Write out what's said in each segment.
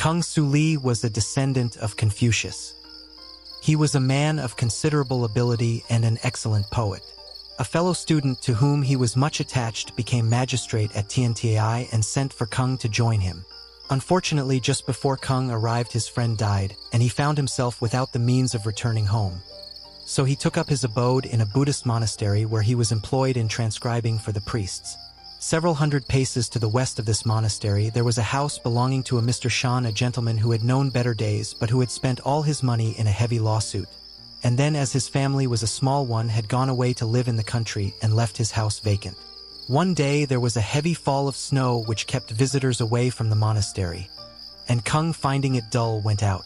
Kung Su Li was a descendant of Confucius. He was a man of considerable ability and an excellent poet. A fellow student to whom he was much attached became magistrate at Tiantai and sent for Kung to join him. Unfortunately, just before Kung arrived, his friend died, and he found himself without the means of returning home. So he took up his abode in a Buddhist monastery where he was employed in transcribing for the priests. Several hundred paces to the west of this monastery, there was a house belonging to a Mr. Shan, a gentleman who had known better days but who had spent all his money in a heavy lawsuit. And then, as his family was a small one, had gone away to live in the country and left his house vacant. One day there was a heavy fall of snow which kept visitors away from the monastery, and Kung, finding it dull, went out.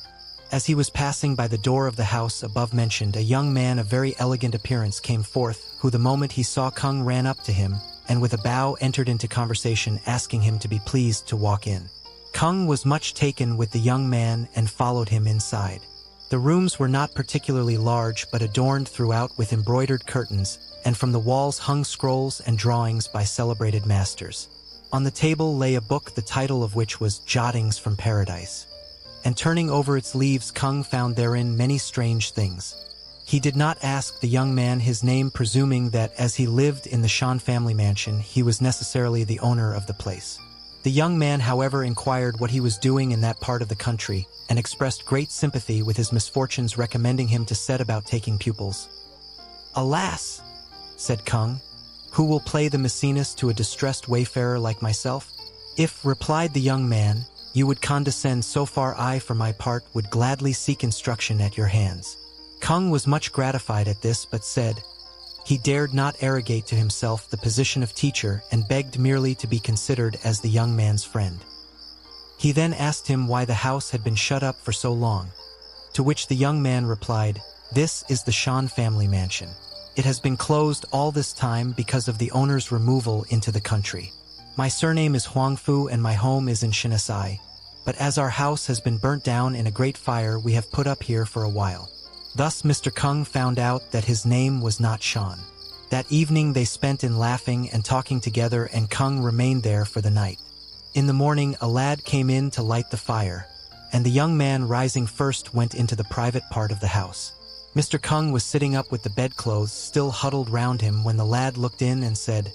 As he was passing by the door of the house above mentioned, a young man of very elegant appearance came forth, who the moment he saw Kung ran up to him, and with a bow entered into conversation, asking him to be pleased to walk in. Kung was much taken with the young man and followed him inside. The rooms were not particularly large but adorned throughout with embroidered curtains, and from the walls hung scrolls and drawings by celebrated masters. On the table lay a book, the title of which was Jottings from Paradise. And turning over its leaves, Kung found therein many strange things. He did not ask the young man his name, presuming that as he lived in the Shan family mansion, he was necessarily the owner of the place. The young man, however, inquired what he was doing in that part of the country, and expressed great sympathy with his misfortunes, recommending him to set about taking pupils. "Alas," said Kung, "who will play the Maecenas to a distressed wayfarer like myself?" "If," replied the young man, "you would condescend so far, I, for my part, would gladly seek instruction at your hands." Kung was much gratified at this, but said he dared not arrogate to himself the position of teacher and begged merely to be considered as the young man's friend. He then asked him why the house had been shut up for so long, to which the young man replied, "This is the Shan family mansion. It has been closed all this time because of the owner's removal into the country. My surname is Huangfu and my home is in Shinsai, but as our house has been burnt down in a great fire, we have put up here for a while." Thus Mr. Kung found out that his name was not Shan. That evening they spent in laughing and talking together, and Kung remained there for the night. In the morning a lad came in to light the fire, and the young man, rising first, went into the private part of the house. Mr. Kung was sitting up with the bedclothes still huddled round him when the lad looked in and said,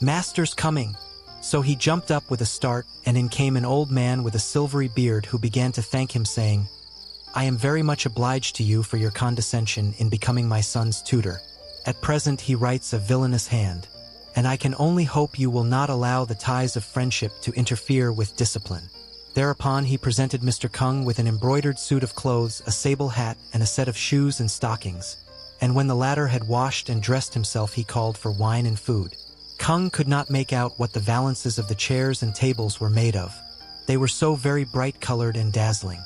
"Master's coming." So he jumped up with a start, and in came an old man with a silvery beard, who began to thank him, saying, "I am very much obliged to you for your condescension in becoming my son's tutor. At present he writes a villainous hand, and I can only hope you will not allow the ties of friendship to interfere with discipline." Thereupon he presented Mr. Kung with an embroidered suit of clothes, a sable hat, and a set of shoes and stockings, and when the latter had washed and dressed himself, he called for wine and food. Kung could not make out what the valances of the chairs and tables were made of. They were so very bright-colored and dazzling.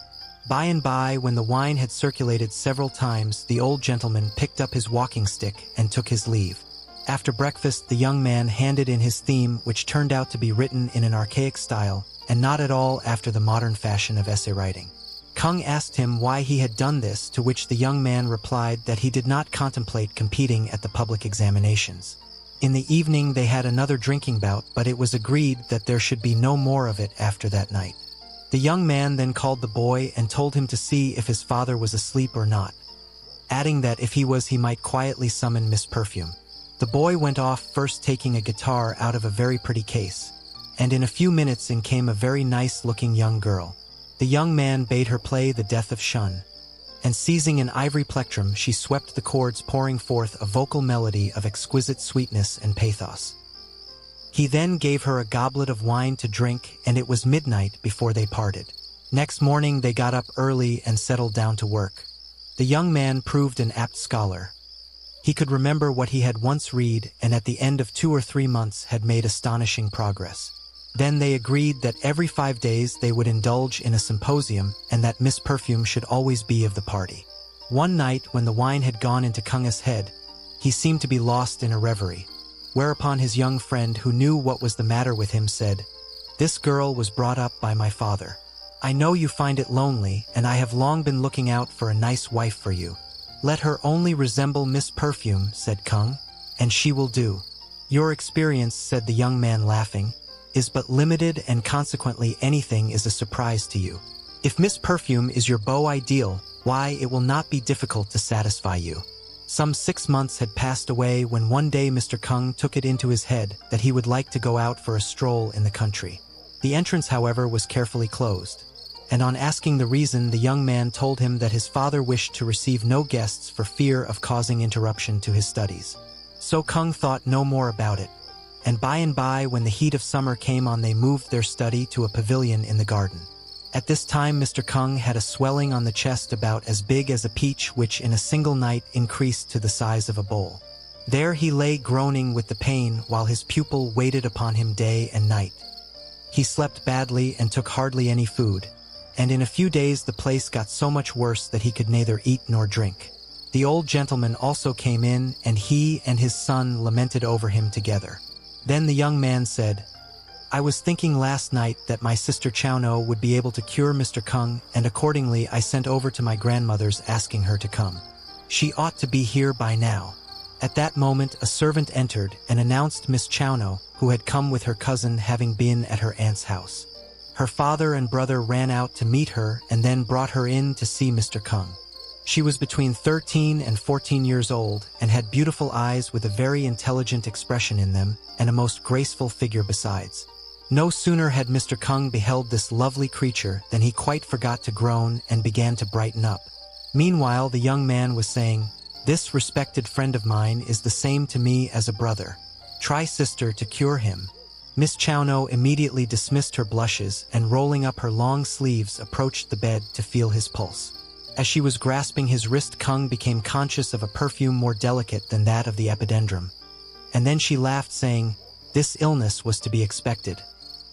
By and by, when the wine had circulated several times, the old gentleman picked up his walking stick and took his leave. After breakfast, the young man handed in his theme, which turned out to be written in an archaic style, and not at all after the modern fashion of essay writing. Kung asked him why he had done this, to which the young man replied that he did not contemplate competing at the public examinations. In the evening they had another drinking bout, but it was agreed that there should be no more of it after that night. The young man then called the boy and told him to see if his father was asleep or not, adding that if he was, he might quietly summon Miss Perfume. The boy went off, first taking a guitar out of a very pretty case, and in a few minutes in came a very nice-looking young girl. The young man bade her play The Death of Shun, and seizing an ivory plectrum, she swept the chords, pouring forth a vocal melody of exquisite sweetness and pathos. He then gave her a goblet of wine to drink, and it was midnight before they parted. Next morning they got up early and settled down to work. The young man proved an apt scholar. He could remember what he had once read, and at the end of 2 or 3 months had made astonishing progress. Then they agreed that every 5 days they would indulge in a symposium, and that Miss Perfume should always be of the party. One night, when the wine had gone into Kung's head, he seemed to be lost in a reverie. Whereupon his young friend, who knew what was the matter with him, said, "This girl was brought up by my father. I know you find it lonely, and I have long been looking out for a nice wife for you. Let her only resemble Miss Perfume," said Kung, "and she will do." "Your experience," said the young man laughing, "is but limited, and consequently anything is a surprise to you. If Miss Perfume is your beau ideal, why, it will not be difficult to satisfy you. Some 6 months had passed away when one day Mr. Kung took it into his head that he would like to go out for a stroll in the country. The entrance, however, was carefully closed, and on asking the reason, the young man told him that his father wished to receive no guests for fear of causing interruption to his studies. So Kung thought no more about it, and by, when the heat of summer came on, they moved their study to a pavilion in the garden. At this time Mr. Kung had a swelling on the chest about as big as a peach, which in a single night increased to the size of a bowl. There he lay groaning with the pain while his pupil waited upon him day and night. He slept badly and took hardly any food, and in a few days the place got so much worse that he could neither eat nor drink. The old gentleman also came in, and he and his son lamented over him together. Then the young man said, "I was thinking last night that my sister chiao-no would be able to cure Mr. Kung, and accordingly I sent over to my grandmother's asking her to come. She ought to be here by now." At that moment a servant entered and announced Miss Chiao-no, who had come with her cousin, having been at her aunt's house. Her father and brother ran out to meet her and then brought her in to see Mr. Kung. She was between 13 and 14 years old and had beautiful eyes with a very intelligent expression in them and a most graceful figure besides. No sooner had Mr. Kung beheld this lovely creature than he quite forgot to groan and began to brighten up. Meanwhile the young man was saying, "This respected friend of mine is the same to me as a brother. Try, sister, to cure him." Miss Chiao-no immediately dismissed her blushes and, rolling up her long sleeves, approached the bed to feel his pulse. As she was grasping his wrist, Kung became conscious of a perfume more delicate than that of the epidendrum. And then she laughed, saying, "This illness was to be expected,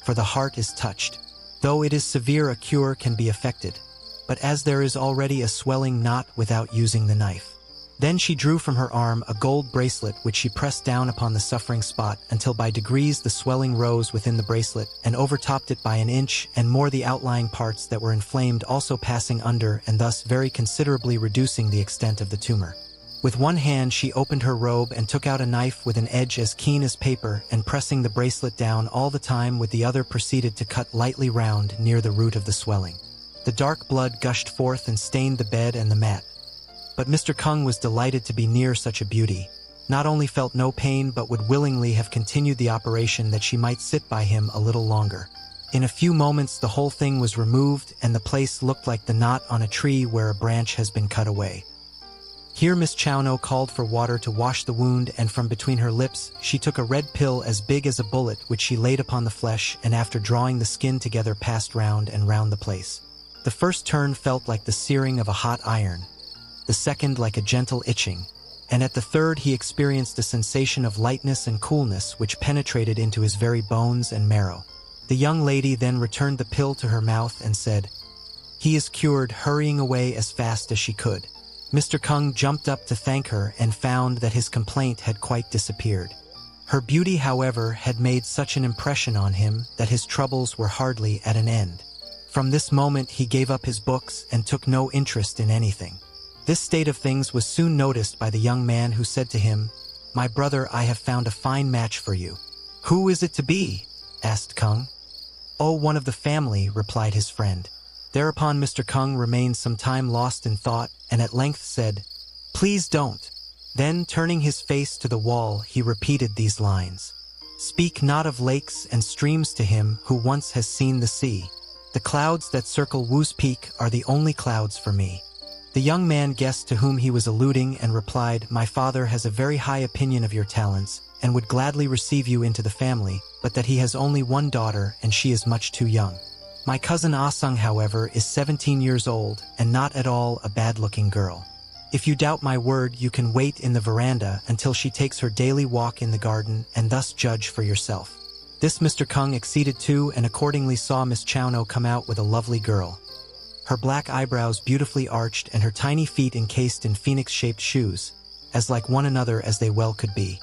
for the heart is touched. Though it is severe, a cure can be effected, but as there is already a swelling, not without using the knife." Then she drew from her arm a gold bracelet, which she pressed down upon the suffering spot until by degrees the swelling rose within the bracelet and overtopped it by an inch and more, the outlying parts that were inflamed also passing under, and thus very considerably reducing the extent of the tumor. With one hand she opened her robe and took out a knife with an edge as keen as paper, and pressing the bracelet down all the time with the other, proceeded to cut lightly round near the root of the swelling. The dark blood gushed forth and stained the bed and the mat. But Mr. Kung was delighted to be near such a beauty, not only felt no pain but would willingly have continued the operation that she might sit by him a little longer. In a few moments the whole thing was removed, and the place looked like the knot on a tree where a branch has been cut away. Here Miss Chiao-no called for water to wash the wound, and from between her lips she took a red pill as big as a bullet, which she laid upon the flesh, and after drawing the skin together passed round and round the place. The first turn felt like the searing of a hot iron, the second like a gentle itching, and at the third he experienced a sensation of lightness and coolness which penetrated into his very bones and marrow. The young lady then returned the pill to her mouth and said, "He is cured," hurrying away as fast as she could. Mr. Kung jumped up to thank her and found that his complaint had quite disappeared. Her beauty, however, had made such an impression on him that his troubles were hardly at an end. From this moment he gave up his books and took no interest in anything. This state of things was soon noticed by the young man, who said to him, "My brother, I have found a fine match for you." "Who is it to be?" asked Kung. "Oh, one of the family," replied his friend. Thereupon Mr. Kung remained some time lost in thought, and at length said, "Please don't." Then, turning his face to the wall, he repeated these lines: "Speak not of lakes and streams to him who once has seen the sea. The clouds that circle Wu's Peak are the only clouds for me." The young man guessed to whom he was alluding and replied, "My father has a very high opinion of your talents and would gladly receive you into the family, but that he has only one daughter and she is much too young. My cousin Ah-sung, however, is 17 years old and not at all a bad-looking girl. If you doubt my word, you can wait in the veranda until she takes her daily walk in the garden and thus judge for yourself." This Mr. Kung acceded to, and accordingly saw Miss Chiao-no come out with a lovely girl, her black eyebrows beautifully arched and her tiny feet encased in phoenix-shaped shoes, as like one another as they well could be.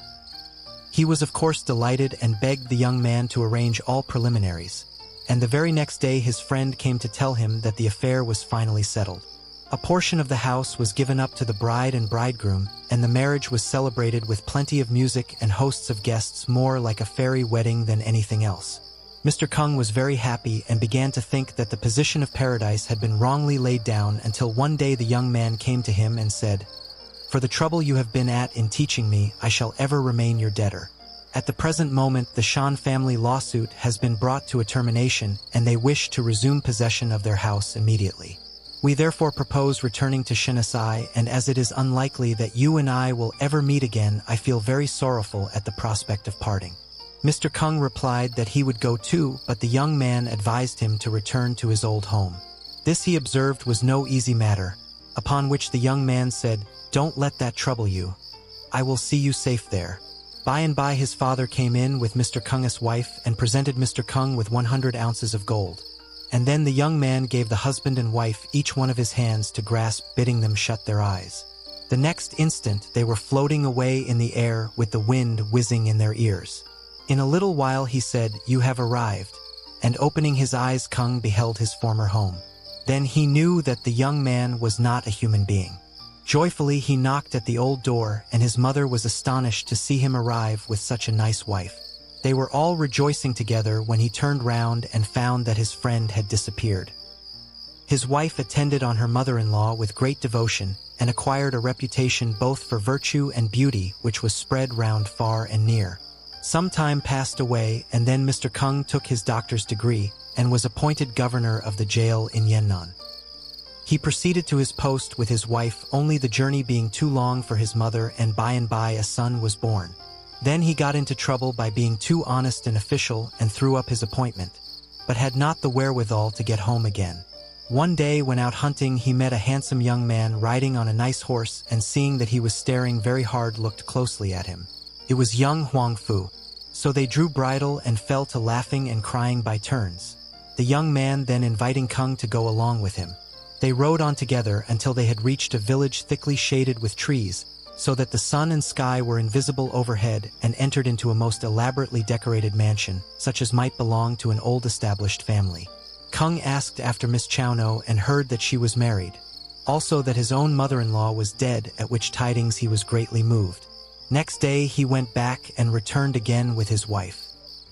He was of course delighted and begged the young man to arrange all preliminaries, and the very next day his friend came to tell him that the affair was finally settled. A portion of the house was given up to the bride and bridegroom, and the marriage was celebrated with plenty of music and hosts of guests, more like a fairy wedding than anything else. Mr. Kung was very happy and began to think that the position of paradise had been wrongly laid down until one day the young man came to him and said, "For the trouble you have been at in teaching me, I shall ever remain your debtor. At the present moment, the Shan family lawsuit has been brought to a termination, and they wish to resume possession of their house immediately. We therefore propose returning to Shinsai, and as it is unlikely that you and I will ever meet again, I feel very sorrowful at the prospect of parting." Mr. Kung replied that he would go too, but the young man advised him to return to his old home. This, he observed, was no easy matter, upon which the young man said, "Don't let that trouble you. I will see you safe there." By and by his father came in with Mr. Kung's wife and presented Mr. Kung with 100 ounces of gold. And then the young man gave the husband and wife each one of his hands to grasp, bidding them shut their eyes. The next instant they were floating away in the air with the wind whizzing in their ears. In a little while he said, "You have arrived," and opening his eyes Kung beheld his former home. Then he knew that the young man was not a human being. Joyfully he knocked at the old door, and his mother was astonished to see him arrive with such a nice wife. They were all rejoicing together when he turned round and found that his friend had disappeared. His wife attended on her mother-in-law with great devotion, and acquired a reputation both for virtue and beauty which was spread round far and near. Some time passed away, and then Mr. Kung took his doctor's degree and was appointed governor of the jail in Yan'an. He proceeded to his post with his wife, only the journey being too long for his mother, and by a son was born. Then he got into trouble by being too honest and official and threw up his appointment, but had not the wherewithal to get home again. One day when out hunting he met a handsome young man riding on a nice horse, and seeing that he was staring very hard looked closely at him. It was young Huang Fu. So they drew bridle and fell to laughing and crying by turns, the young man then inviting Kung to go along with him. They rode on together until they had reached a village thickly shaded with trees, so that the sun and sky were invisible overhead, and entered into a most elaborately decorated mansion, such as might belong to an old established family. Kung asked after Miss Chiao-no and heard that she was married. Also that his own mother-in-law was dead, at which tidings he was greatly moved. Next day he went back and returned again with his wife.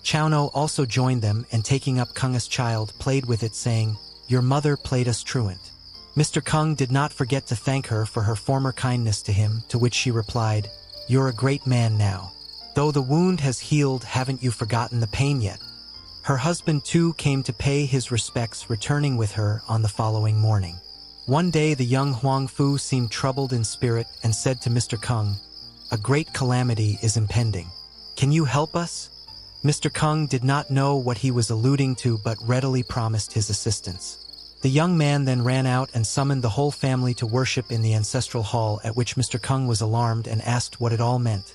Chiao-no also joined them, and taking up Kung's child played with it, saying, "Your mother played us truant." Mr. Kung did not forget to thank her for her former kindness to him, to which she replied, "You're a great man now. Though the wound has healed, haven't you forgotten the pain yet?" Her husband too came to pay his respects, returning with her on the following morning. One day the young Huang Fu seemed troubled in spirit and said to Mr. Kung, "A great calamity is impending. Can you help us?" Mr. Kung did not know what he was alluding to, but readily promised his assistance. The young man then ran out and summoned the whole family to worship in the ancestral hall, at which Mr. Kung was alarmed and asked what it all meant.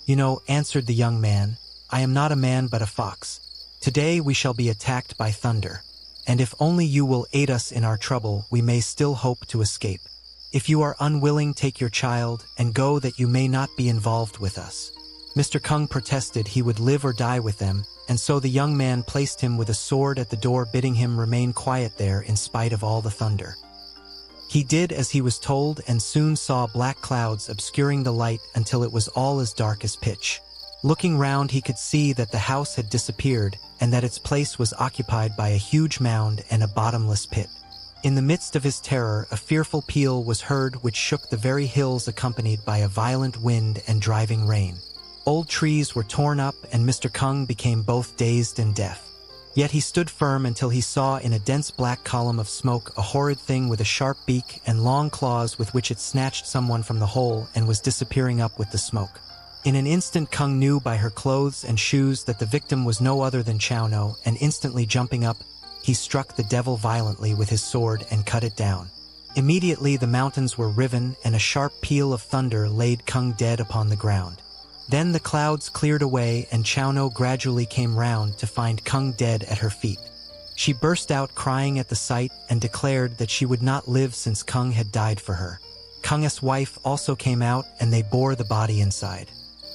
"You know," answered the young man, "I am not a man but a fox. Today we shall be attacked by thunder, and if only you will aid us in our trouble, we may still hope to escape. If you are unwilling, take your child and go, that you may not be involved with us." Mr. Kung protested he would live or die with them, and so the young man placed him with a sword at the door, bidding him remain quiet there in spite of all the thunder. He did as he was told, and soon saw black clouds obscuring the light until it was all as dark as pitch. Looking round he could see that the house had disappeared, and that its place was occupied by a huge mound and a bottomless pit. In the midst of his terror, a fearful peal was heard which shook the very hills, accompanied by a violent wind and driving rain. Old trees were torn up, and Mr. Kung became both dazed and deaf. Yet he stood firm until he saw in a dense black column of smoke a horrid thing with a sharp beak and long claws, with which it snatched someone from the hole and was disappearing up with the smoke. In an instant Kung knew by her clothes and shoes that the victim was no other than Chiao-no, and instantly jumping up, he struck the devil violently with his sword and cut it down. Immediately the mountains were riven, and a sharp peal of thunder laid Kung dead upon the ground. Then the clouds cleared away, and Chiao-no gradually came round to find Kung dead at her feet. She burst out crying at the sight and declared that she would not live since Kung had died for her. Kung's wife also came out, and they bore the body inside.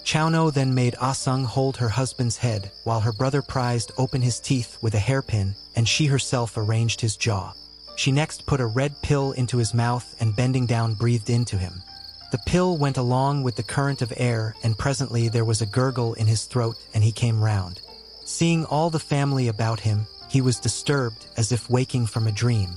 Chiao-no then made Ah Sung hold her husband's head, while her brother prized open his teeth with a hairpin, and she herself arranged his jaw. She next put a red pill into his mouth and, bending down, breathed into him. The pill went along with the current of air, and presently there was a gurgle in his throat, and he came round. Seeing all the family about him, he was disturbed as if waking from a dream.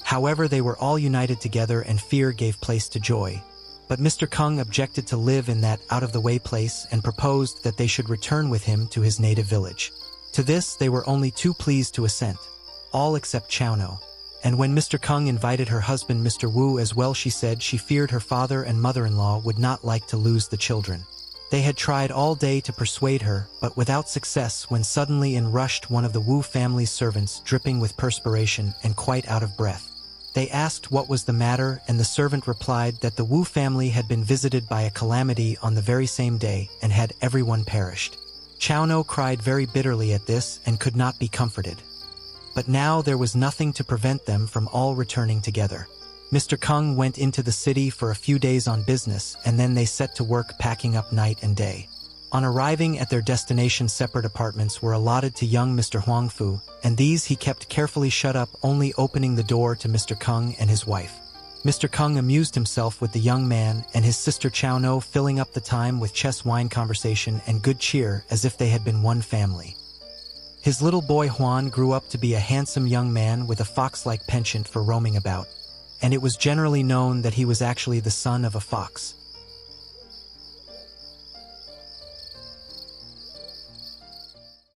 However, they were all united together and fear gave place to joy. But Mr. Kung objected to live in that out-of-the-way place and proposed that they should return with him to his native village. To this, they were only too pleased to assent, all except chiao-no. And when Mr. Kung invited her husband Mr. Wu as well, she said she feared her father and mother-in-law would not like to lose the children. They had tried all day to persuade her, but without success, when suddenly in rushed one of the Wu family's servants, dripping with perspiration and quite out of breath. They asked what was the matter, and the servant replied that the Wu family had been visited by a calamity on the very same day and had everyone perished. Chiao-no cried very bitterly at this and could not be comforted. But now there was nothing to prevent them from all returning together. Mr. Kung went into the city for a few days on business, and then they set to work packing up night and day. On arriving at their destination, separate apartments were allotted to young Mr. Huangfu, and these he kept carefully shut up, only opening the door to Mr. Kung and his wife. Mr. Kung amused himself with the young man and his sister Chiao-no, filling up the time with chess, wine, conversation, and good cheer as if they had been one family. His little boy Huan grew up to be a handsome young man with a fox-like penchant for roaming about, and it was generally known that he was actually the son of a fox.